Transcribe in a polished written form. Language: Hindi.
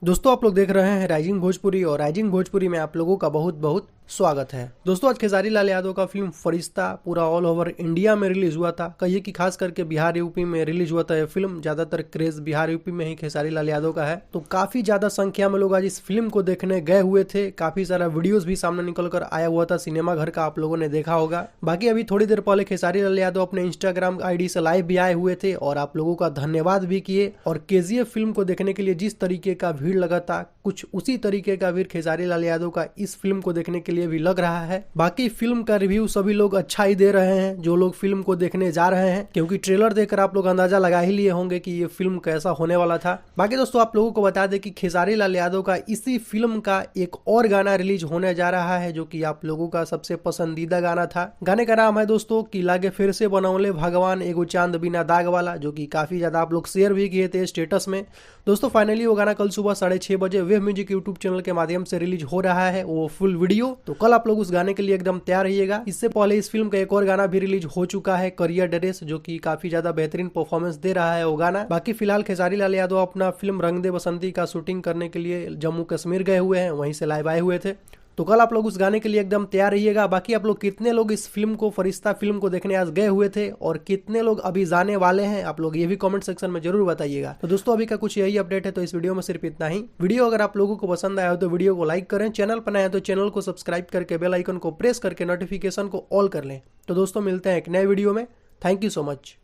दोस्तों आप लोग देख रहे हैं राइजिंग भोजपुरी और राइजिंग भोजपुरी में आप लोगों का बहुत बहुत स्वागत है। दोस्तों आज खेसारी लाल यादव का फिल्म फरिश्ता पूरा ऑल ओवर इंडिया में रिलीज हुआ था। कहिए कि खास करके बिहार यूपी में रिलीज हुआ था। यह फिल्म ज्यादातर क्रेज बिहार यूपी में ही खेसारी लाल यादव का है, तो काफी ज्यादा संख्या में लोग आज इस फिल्म को देखने गए हुए थे। काफी सारा वीडियोस भी सामने निकल कर आया हुआ था सिनेमा घर का, आप लोगों ने देखा होगा। बाकी अभी थोड़ी देर पहले खेसारी लाल यादव अपने इंस्टाग्राम आईडी से लाइव भी आए हुए थे और आप लोगों का धन्यवाद भी किए। और केजीएफ फिल्म को देखने के लिए जिस तरीके का भीड़ लगा था, कुछ उसी तरीके का भीड़ खेसारी लाल यादव का इस फिल्म को देखने के लिए भी लग रहा है। बाकी फिल्म का रिव्यू सभी लोग अच्छा ही दे रहे हैं जो लोग फिल्म को देखने जा रहे हैं, क्योंकि ट्रेलर देखकर आप लोग अंदाजा लगा ही लिए होंगे कि ये फिल्म कैसा होने वाला था। बाकी दोस्तों आप लोगों को बता दें कि खेसारी लाल यादव का इसी फिल्म का एक और गाना रिलीज होने जा रहा है, जो कि आप लोगों का सबसे पसंदीदा गाना था। गाने का नाम है दोस्तों कि लागे फिर से बनौले भगवान एगो चांद बिना दाग वाला, जो कि काफी ज्यादा आप लोग शेयर भी किए थे स्टेटस में। दोस्तों फाइनली वो गाना कल सुबह 6:30 बजे वेव म्यूजिक यूट्यूब चैनल के माध्यम से रिलीज हो रहा है, वो फुल वीडियो। तो कल आप लोग उस गाने के लिए एकदम तैयार रहिएगा। इससे पहले इस फिल्म का एक और गाना भी रिलीज हो चुका है, करियर ड्रेस, जो कि काफी ज्यादा बेहतरीन परफॉर्मेंस दे रहा है वो गाना। बाकी फिलहाल खेसारी लाल यादव अपना फिल्म रंग दे बसंती का शूटिंग करने के लिए जम्मू कश्मीर गए हुए हैं, वहीं से लाइव आए हुए थे। तो कल आप लोग उस गाने के लिए एकदम तैयार रहिएगा। बाकी आप लोग कितने लोग इस फिल्म को फरिश्ता फिल्म को देखने आज गए हुए थे और कितने लोग अभी जाने वाले हैं, आप लोग ये भी कमेंट सेक्शन में जरूर बताइएगा। तो दोस्तों अभी का कुछ यही अपडेट है, तो इस वीडियो में सिर्फ इतना ही। वीडियो अगर आप लोगों को पसंद आया हो तो वीडियो को लाइक करें, चैनल पर नए हैं तो चैनल को सब्सक्राइब करके बेल आइकन को प्रेस करके नोटिफिकेशन को ऑल कर लें। तो दोस्तों मिलते हैं एक नए वीडियो में। Thank you so much.